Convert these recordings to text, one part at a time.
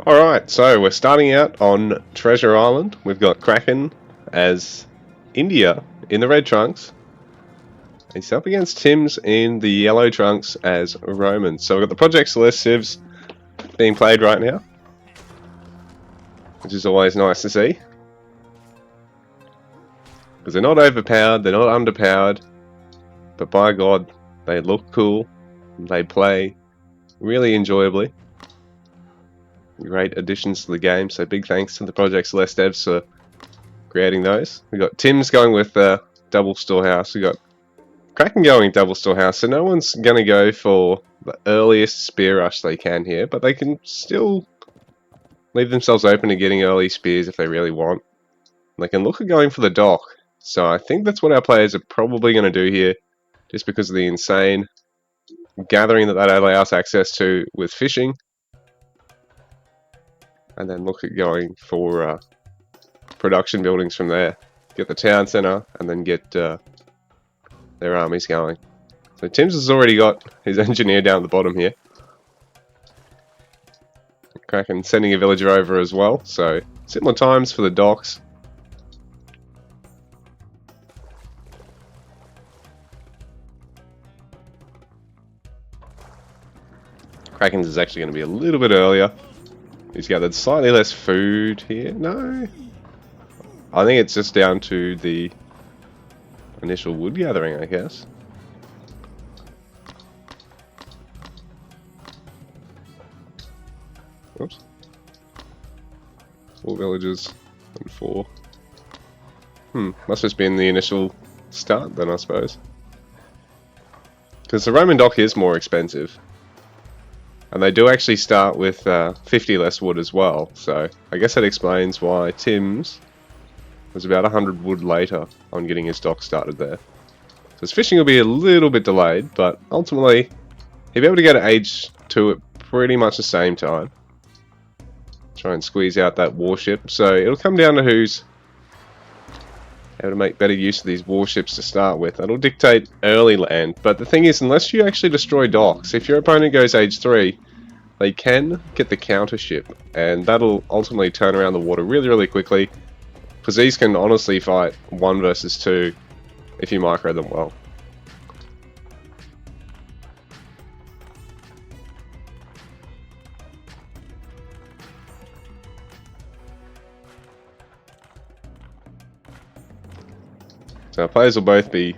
Alright, so we're starting out on Treasure Island. We've got Kraken as India in the red trunks. He's up against Tim's in the yellow trunks as Roman. So we've got the Project Celeste civs being played right now, which is always nice to see. Because they're not overpowered, they're not underpowered, but by God, they look cool, they play really enjoyably. Great additions to the game, so big thanks to the Project Celeste devs for creating those. We've got Tim's going with double storehouse. We've got Kraken going double storehouse, so no one's going to go for the earliest spear rush they can here, but they can still leave themselves open to getting early spears if they really want. They can look at going for the dock, so I think that's what our players are probably going to do here, just because of the insane gathering that allows access to with fishing. And then look at going for production buildings from there. Get the town centre and then get their armies going. So Tim's has already got his engineer down at the bottom here. Kraken sending a villager over as well, so similar times for the docks. Kraken's is actually going to be a little bit earlier. He's gathered slightly less food here. No. I think it's just down to the initial wood gathering, I guess. Oops. 4 villages and 4. Must just be in the initial start then, I suppose. Because the Roman dock is more expensive. And they do actually start with 50 less wood as well, so I guess that explains why Tim's was about 100 wood later on getting his dock started there. So his fishing will be a little bit delayed, but ultimately he'll be able to go to age 2 at pretty much the same time. Try and squeeze out that warship, so it'll come down to who's able to make better use of these warships to start with. That'll dictate early land, but the thing is, unless you actually destroy docks, if your opponent goes age 3, they can get the counter ship, and that'll ultimately turn around the water really quickly, because these can honestly fight 1 versus 2 if you micro them well. So our players will both be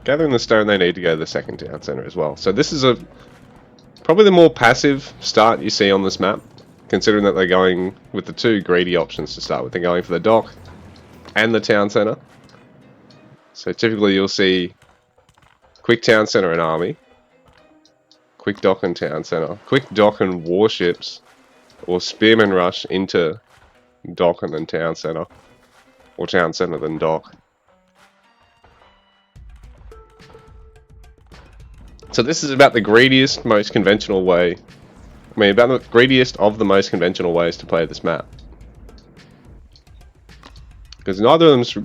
gathering the stone they need to go to the second town centre as well. So this is probably the more passive start you see on this map, considering that they're going with the 2 greedy options to start with. They're going for the dock and the town centre. So typically you'll see quick town centre and army, quick dock and town centre, quick dock and warships, or spearman rush into dock and then town centre, or town centre then dock. So this is about the greediest, most conventional way. About the greediest of the most conventional ways to play this map. Because neither of them's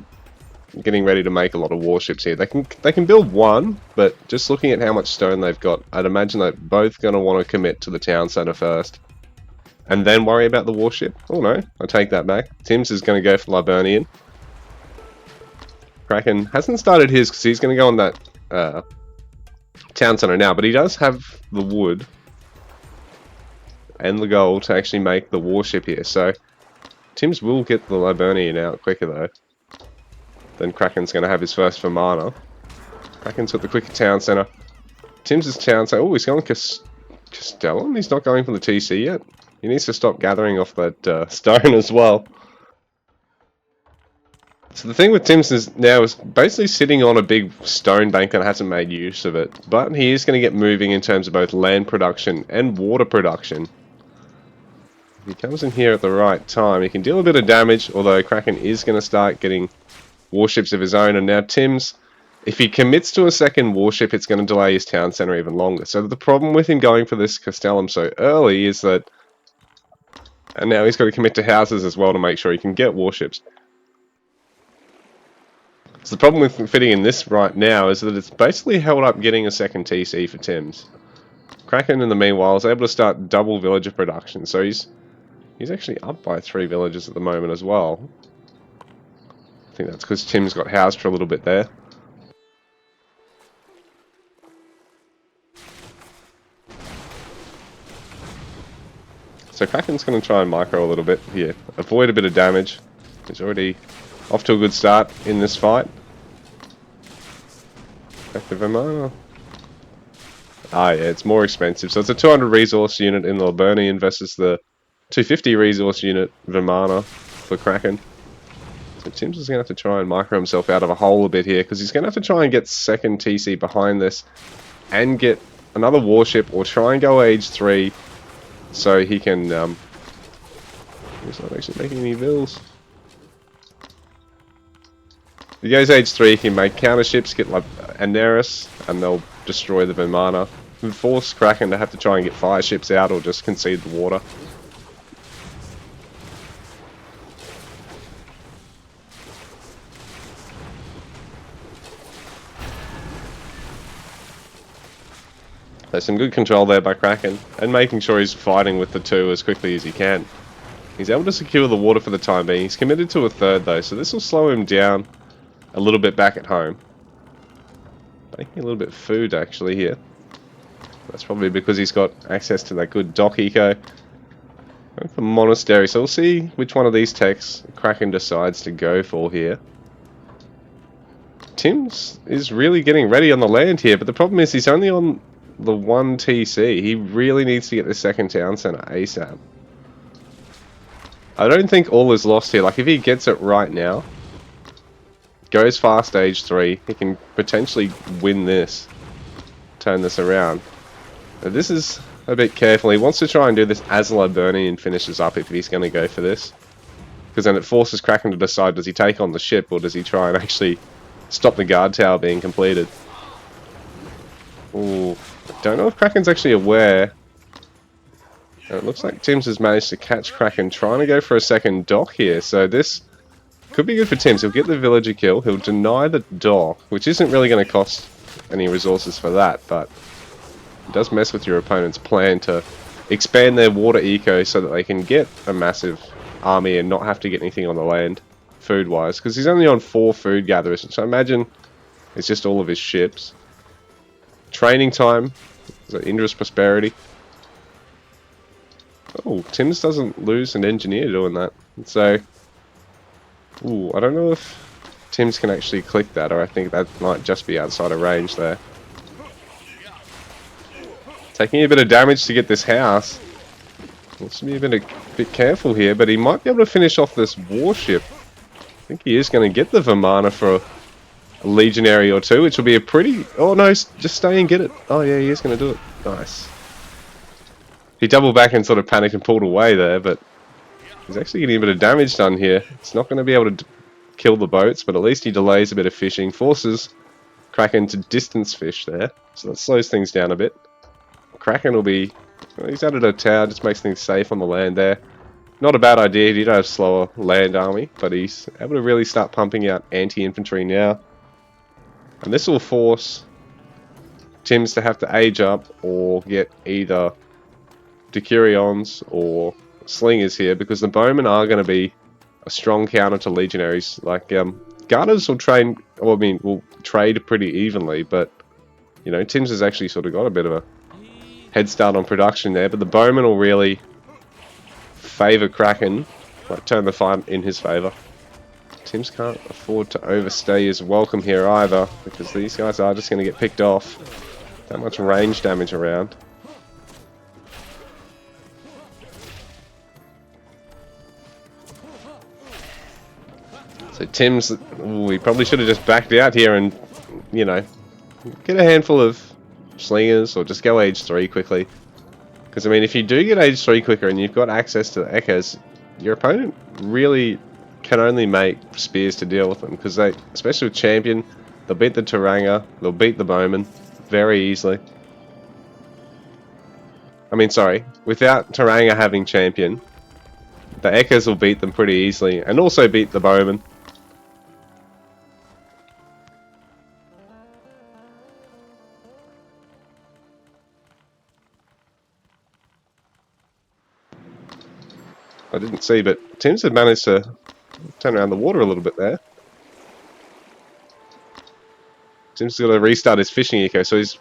getting ready to make a lot of warships here. They can build 1, but just looking at how much stone they've got, I'd imagine they're both going to want to commit to the town centre first. And then worry about the warship. Oh no, I take that back. Tim's is going to go for Liburnian. Kraken hasn't started his because he's going to go on that town centre now, but he does have the wood and the gold to actually make the warship here, so Tim's will get the Liburnian out quicker though. Then Kraken's going to have his first for mana. Kraken's got the quicker town centre. Tim's is town centre. Oh, he's going Castellum? He's not going for the TC yet. He needs to stop gathering off that stone as well. So the thing with Tim's is now is basically sitting on a big stone bank that hasn't made use of it, but he is going to get moving in terms of both land production and water production. If he comes in here at the right time, he can deal a bit of damage, although Kraken is going to start getting warships of his own, and now Tim's, if he commits to a second warship, it's going to delay his town centre even longer. So the problem with him going for this Castellum so early is that, and now he's got to commit to houses as well to make sure he can get warships. So the problem with fitting in this right now is that it's basically held up getting a second TC for Tim's. Kraken, in the meanwhile, is able to start double villager production, so he's He's actually up by 3 villages at the moment as well. I think that's because Tim's got housed for a little bit there. So Kraken's going to try and micro a little bit here. Avoid a bit of damage. He's already off to a good start in this fight. Effective ammo. Ah yeah, it's more expensive. So it's a 200 resource unit in the Liburnian versus the 250 resource unit Vimana for Kraken. So Tim's is going to have to try and micro himself out of a hole a bit here, because he's going to have to try and get second TC behind this and get another warship, or try and go age 3 so he can... he's not actually making any bills. If he goes age 3, he can make counter ships, get like Aneris, and they'll destroy the Vimana. And force Kraken to have to try and get fire ships out, or just concede the water. There's some good control there by Kraken, and making sure he's fighting with the 2 as quickly as he can. He's able to secure the water for the time being. He's committed to a 3rd though, so this will slow him down a little bit back at home. Making a little bit of food actually here. That's probably because he's got access to that good dock eco. Going for monastery, so we'll see which one of these techs Kraken decides to go for here. Tim's is really getting ready on the land here, but the problem is he's only on the 1 TC. He really needs to get the second town center ASAP. I don't think all is lost here. Like, if he gets it right now, goes fast age 3, he can potentially win this, turn this around. But this is a bit careful. He wants to try and do this as Liburnian finishes up if he's going to go for this, because then it forces Kraken to decide, does he take on the ship, or does he try and actually stop the guard tower being completed. Ooh, I don't know if Kraken's actually aware. It looks like Tim's has managed to catch Kraken trying to go for a second dock here, so this could be good for Tim's. He'll get the villager kill, he'll deny the dock, which isn't really going to cost any resources for that, but it does mess with your opponent's plan to expand their water eco so that they can get a massive army and not have to get anything on the land, food-wise, because he's only on 4 food gatherers, which I imagine is just all of his ships. Training time, so Indra's Prosperity. Oh, Tim's doesn't lose an engineer doing that. So, ooh, I don't know if Tim's can actually click that, or I think that might just be outside of range there. Taking a bit of damage to get this house. Let's be a bit careful here, but he might be able to finish off this warship. I think he is going to get the Vimana for a legionary or 2, which will be a pretty... Oh no, just stay and get it. Oh yeah, he is going to do it. Nice. He doubled back and sort of panicked and pulled away there, but he's actually getting a bit of damage done here. It's not going to be able to kill the boats, but at least he delays a bit of fishing, forces Kraken to distance fish there, so that slows things down a bit. Kraken will be... Well, he's added a tower, just makes things safe on the land there. Not a bad idea, he did have a slower land army, but he's able to really start pumping out anti-infantry now. And this will force Tim's to have to age up or get either Decurions or Slingers here, because the Bowmen are going to be a strong counter to Legionaries. Like, Garters will train, well, I mean, will trade pretty evenly, but, you know, Tim's has actually sort of got a bit of a head start on production there, but the Bowmen will really favour Kraken, like turn the fight in his favour. Tim's can't afford to overstay his welcome here either, because these guys are just going to get picked off. That much range damage around. So Tim's, ooh, he probably should have just backed out here and, you know, get a handful of slingers or just go age 3 quickly. Because, I mean, if you do get age 3 quicker and you've got access to the Echoes, your opponent really can only make spears to deal with them. Because they, especially with Champion, they'll beat the Taranga, they'll beat the Bowmen very easily. I mean, sorry, without Taranga having Champion, the Echoes will beat them pretty easily, and also beat the Bowmen. I didn't see, but Tim's had managed to turn around the water a little bit there. Tim's got to restart his fishing eco, so he's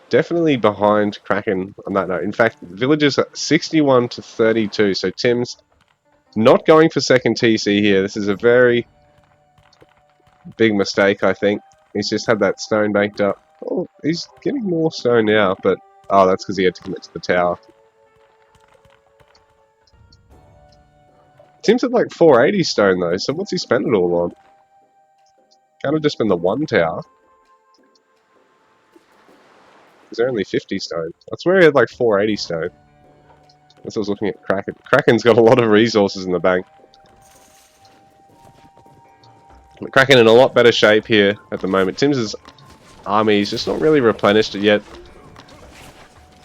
definitely behind Kraken on that note. In fact, villagers are 61 to 32, so Tim's not going for second TC here. This is a very big mistake, I think. He's just had that stone banked up. Oh, he's getting more stone now, but... Oh, that's because he had to commit to the tower. Tim's at like 480 stone though, so what's he spent it all on? Can't have just been the one tower. Because they're only 50 stone. That's where he had like 480 stone. As I was looking at Kraken. Kraken's got a lot of resources in the bank. But Kraken in a lot better shape here at the moment. Tim's army is just not really replenished it yet.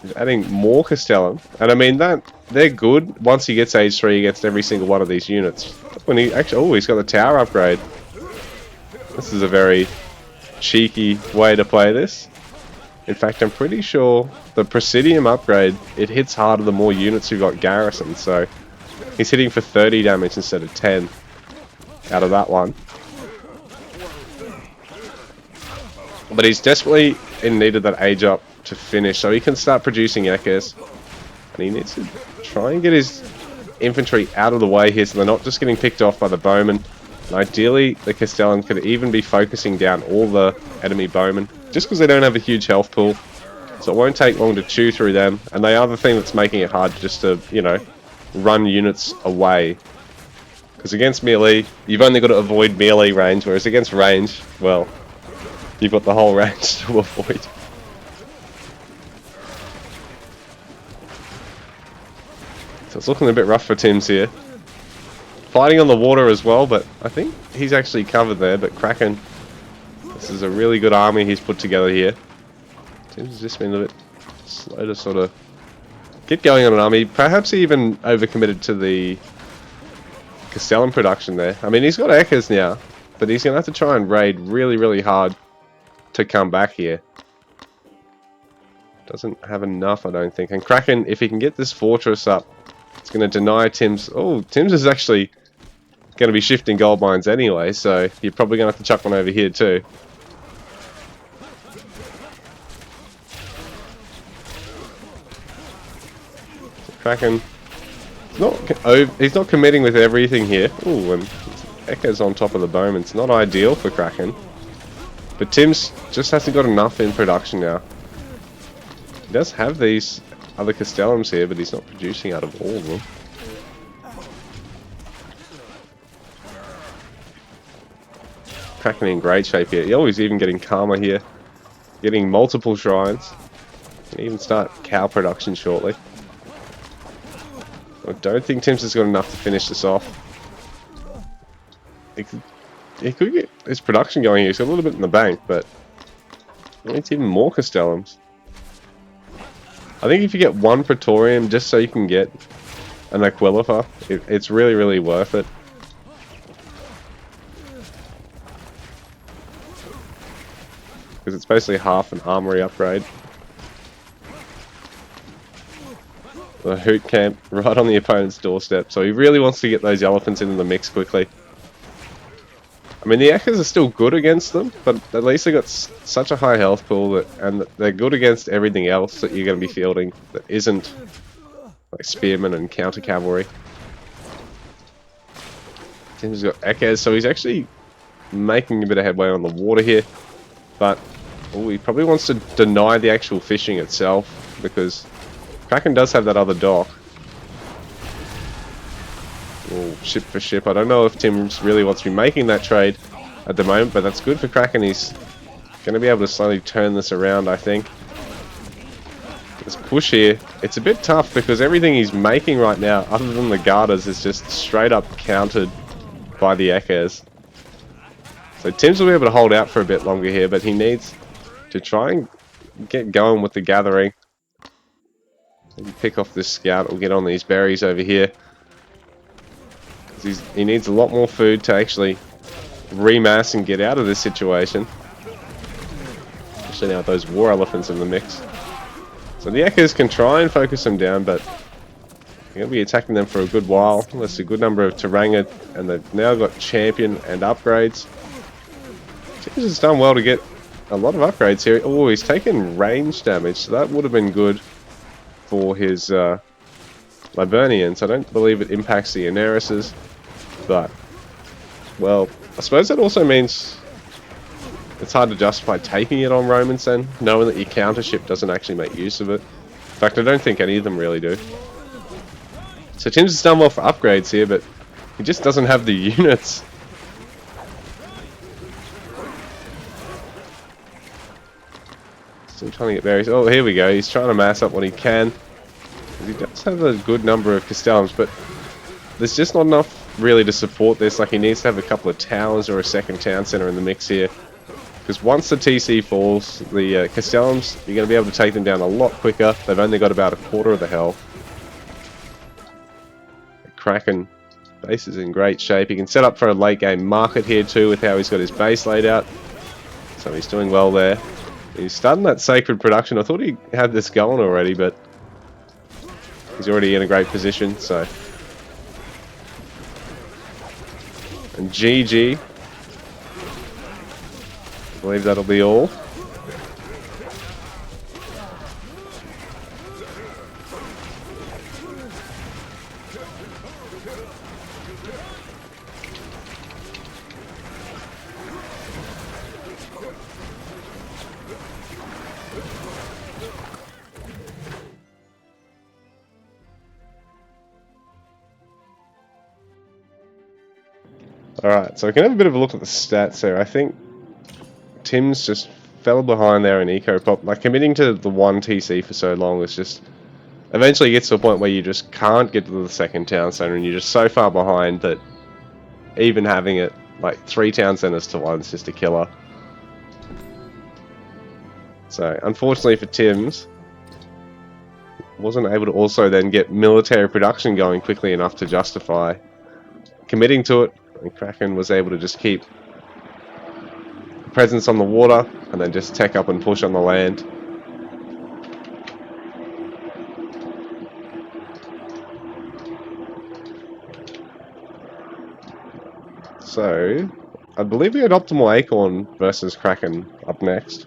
He's adding more Castellum. And I mean, they're good once he gets age 3 against every single one of these units. When he actually... Oh, he's got the tower upgrade. This is a very cheeky way to play this. In fact, I'm pretty sure the Presidium upgrade, it hits harder the more units who got garrisoned, so he's hitting for 30 damage instead of 10 out of that one. But he's desperately in need of that age up to finish, so he can start producing Ekers. And he needs to try and get his infantry out of the way here, so they're not just getting picked off by the bowmen. And ideally, the Castellan could even be focusing down all the enemy bowmen, just because they don't have a huge health pool. So it won't take long to chew through them, and they are the thing that's making it hard just to, you know, run units away. Because against melee, you've only got to avoid melee range, whereas against range, well, you've got the whole range to avoid. So it's looking a bit rough for Tim's here. Fighting on the water as well, but I think he's actually covered there. But Kraken, this is a really good army he's put together here. Tim's just been a bit slow to sort of get going on an army. Perhaps he even overcommitted to the Castellan production there. I mean, he's got Ekers now, but he's going to have to try and raid really, really hard to come back here. Doesn't have enough, I don't think. And Kraken, if he can get this fortress up, it's going to deny Tim's... Oh, Tim's is actually going to be shifting gold mines anyway, so you're probably going to have to chuck one over here too. So Kraken... He's not committing with everything here. Ooh, and Echo's on top of the bowman. It's not ideal for Kraken. But Tim's just hasn't got enough in production now. He does have these other Castellums here, but he's not producing out of all of them. Kraken in great shape here. Oh, he's even getting Karma here. Getting multiple shrines. Can even start cow production shortly. I don't think Tim's has got enough to finish this off. He could get his production going here. He's got a little bit in the bank, but he needs even more Castellums. I think if you get one Praetorium just so you can get an Aquilifer, it's really, really worth it. Because it's basically half an armory upgrade. The Hoot Camp right on the opponent's doorstep, so he really wants to get those elephants into the mix quickly. I mean, the Echoes are still good against them, but at least they got such a high health pool, and they're good against everything else that you're going to be fielding that isn't like spearmen and counter cavalry. Tim's got Echoes, so he's actually making a bit of headway on the water here, but he probably wants to deny the actual fishing itself, because Kraken does have that other dock. Ship for ship. I don't know if Tim really wants to be making that trade at the moment, but that's good for Kraken. He's going to be able to slowly turn this around, I think. This push here, it's a bit tough because everything he's making right now, other than the Garters, is just straight up countered by the Ekers. So Tim's will be able to hold out for a bit longer here, but he needs to try and get going with the gathering. Maybe pick off this scout or get on these berries over here. He needs a lot more food to actually remass and get out of this situation. Especially now with those war elephants in the mix. So the Echoes can try and focus him down, but You're going to be attacking them for a good while. There's a good number of Taranga, and they've now got champion and upgrades. Tim's has done well to get a lot of upgrades here. Oh, he's taken range damage, so that would have been good for his Liburnians. I don't believe it impacts the Aneris's, but, well, I suppose that also means it's hard to justify taking it on Romans then, knowing that your counter ship doesn't actually make use of it. In fact, I don't think any of them really do. So Tim's has done well for upgrades here, but he just doesn't have the units. Still trying to get berries. Oh, here we go. He's trying to mass up what he can. He does have a good number of Castellums, but there's just not enough really to support this. Like, he needs to have a couple of towers or a second town center in the mix here. Because once the TC falls, the Castellums, you're going to be able to take them down a lot quicker. They've only got about a quarter of the health. The Kraken base is in great shape. He can set up for a late game market here too with how he's got his base laid out. So he's doing well there. He's starting that sacred production. I thought he had this going already, but he's already in a great position, so. And GG. I believe that'll be all. Alright, so we can have a bit of a look at the stats here. I think Tim's just fell behind there in Eco Pop. Like, committing to the one TC for so long is just... Eventually gets to a point where you just can't get to the second town center and you're just so far behind that even having it, like, 3 town centers to 1 is just a killer. So, unfortunately for Tim's, wasn't able to also then get military production going quickly enough to justify committing to it. And Kraken was able to just keep presence on the water and then just tech up and push on the land. So, I believe we had Optimal Acorn versus Kraken up next.